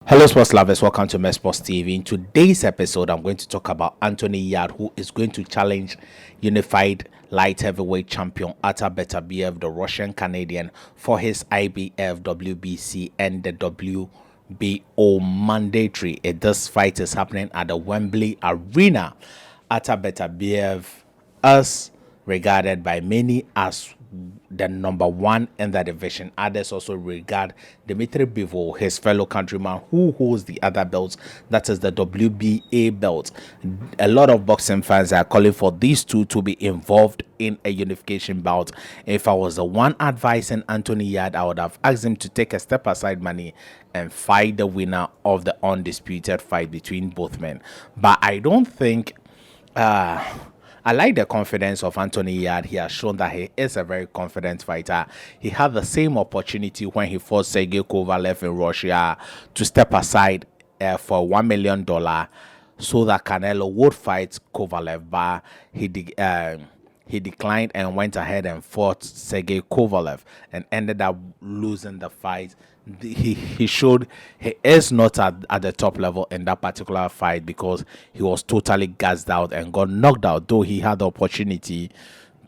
Hello, sports lovers. Welcome to My Sports TV. In today's episode, I'm going to talk about Anthony Yarde, who is going to challenge unified light heavyweight champion Artur Beterbiev, the Russian Canadian, for his IBF, WBC, and the WBO mandatory. This fight is happening at the Wembley Arena. Artur Beterbiev is regarded by many as the number one in the division. Others also regard Dmitry Bivol, his fellow countryman, who holds the other belts, that is the WBA belt. A lot of boxing fans are calling for these two to be involved in a unification bout. If I was the one advising Anthony Yarde, I would have asked him to take a step aside money and fight the winner of the undisputed fight between both men. But I don't think I like the confidence of Anthony Yarde. He has shown that he is a very confident fighter. He had the same opportunity when he fought Sergey Kovalev in Russia to step aside for $1 million so that Canelo would fight Kovalev, but he declined and went ahead and fought Sergey Kovalev and ended up losing the fight. He showed he is not at the top level in that particular fight because he was totally gassed out and got knocked out, though he had the opportunity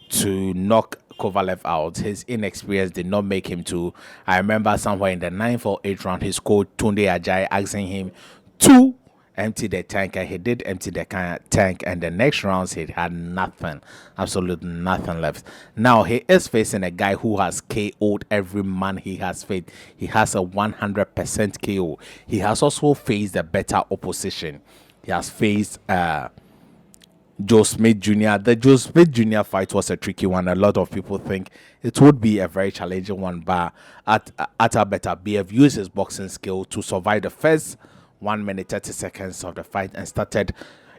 to knock Kovalev out. His inexperience did not make him to. I remember somewhere in the 9th or 8th round, his coach Tunde Ajayi asking him to empty the tank, and he did empty the tank, and the next rounds he had nothing, absolutely nothing left. Now he is facing a guy who has KO'd every man he has faced. He has a 100% KO. He has also faced a better opposition. He has faced Joe Smith Jr. The Joe Smith Jr. fight was a tricky one. A lot of people think it would be a very challenging one, but Artur Beterbiev used his boxing skill to survive the first 1 minute 30 seconds of the fight and started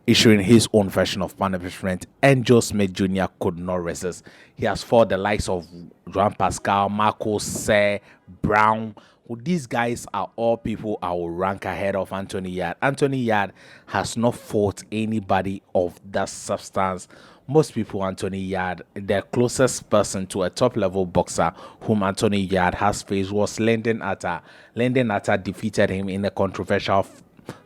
issuing his own version of punishment, and Joe Smith Jr. could not resist. He has fought the likes of Juan Pascal, Marco Say, Brown. These guys are all people I will rank ahead of Anthony Yarde. Anthony Yarde has not fought anybody of that substance. Most people, Anthony Yarde, the closest person to a top level boxer whom Anthony Yarde has faced was Lyndon Arthur. Lyndon Arthur defeated him in a controversial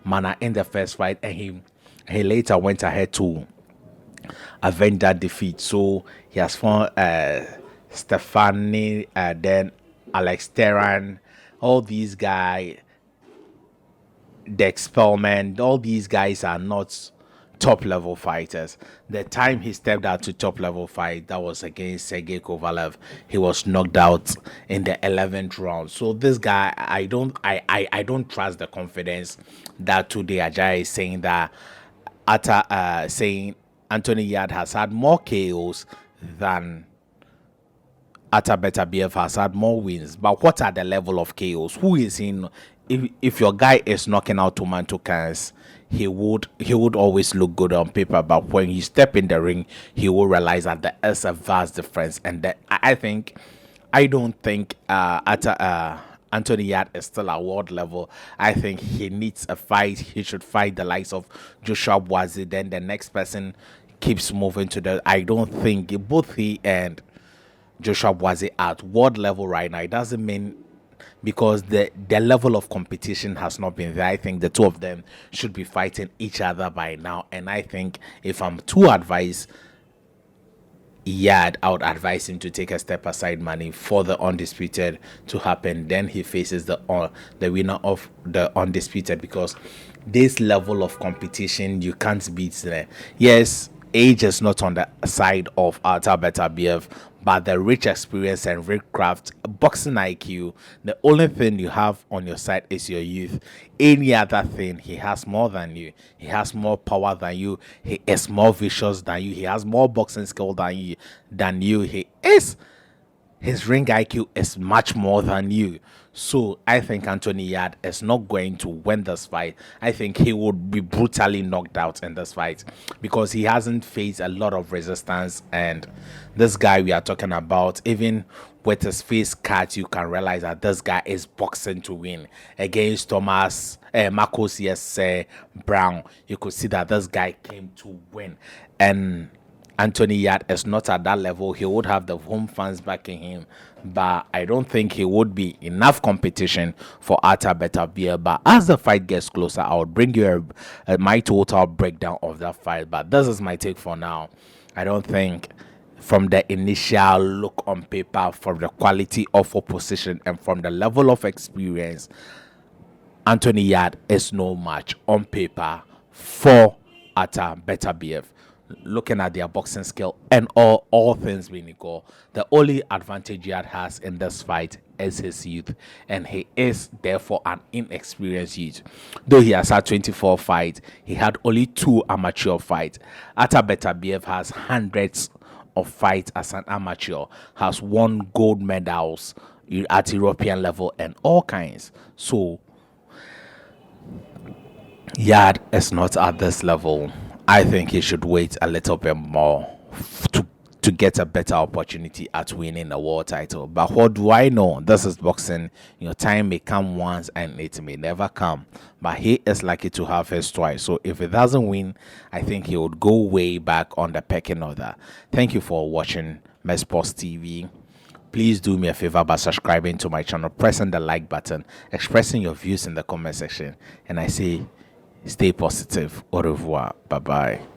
manner in the first fight, and he later went ahead to avenge that defeat. So he has fought Stephanie, then Alex Terran, all these guys, the experiment, all these guys are not top level fighters. The time he stepped out to top level fight, that was against Sergey Kovalev. He was knocked out in the 11th round. So this guy, I don't trust the confidence that today Ajayi is saying that saying Anthony Yarde has had more KOs than Artur Beterbiev has had more wins. But what are the level of KOs? Who is in? If your guy is knocking out tomato cans, he would always look good on paper. But when you step in the ring, he will realize that there is a vast difference. And that I don't think Anthony Yarde is still at world level. I think he needs a fight. He should fight the likes of Joshua Buazi. Then the next person keeps moving to the. I don't think both he and Joshua Buazi at world level right now. It doesn't mean because the level of competition has not been there. I think the two of them should be fighting each other by now. And I think if I'm to advise Yarde, I would advise him to take a step aside money for the undisputed to happen. Then he faces the winner of the undisputed, because this level of competition you can't beat there. Yes, age is not on the side of Artur Beterbiev, but the rich experience and rich craft, boxing IQ, the only thing you have on your side is your youth. Any other thing, he has more than you. He has more power than you. He is more vicious than you. He has more boxing skill than you. His ring IQ is much more than you. So I think Anthony Yarde is not going to win this fight. I think he would be brutally knocked out in this fight because he hasn't faced a lot of resistance. And this guy we are talking about, even with his face cut, you can realize that this guy is boxing to win. Against Marcos Brown, you could see that this guy came to win. And Anthony Yarde is not at that level. He would have the home fans backing him, but I don't think he would be enough competition for Artur Beterbiev. But as the fight gets closer, I'll bring you my total breakdown of that fight. But this is my take for now. I don't think, from the initial look on paper, from the quality of opposition, and from the level of experience, Anthony Yarde is no match on paper for Artur Beterbiev. Looking at their boxing skill and all things being equal, the only advantage Yarde has in this fight is his youth, and he is therefore an inexperienced youth. Though he has had 24 fights, he had only 2 amateur fights. Artur Beterbiev has hundreds of fights as an amateur, has won gold medals at European level and all kinds. So Yarde is not at this level. I think he should wait a little bit more to get a better opportunity at winning a world title. But what do I know? This is boxing. Your time may come once and it may never come. But he is lucky to have his twice. So if he doesn't win, I think he would go way back on the pecking order. Thank you for watching Sports TV. Please do me a favor by subscribing to my channel, pressing the like button, expressing your views in the comment section. And I say, stay positive. Au revoir. Bye-bye.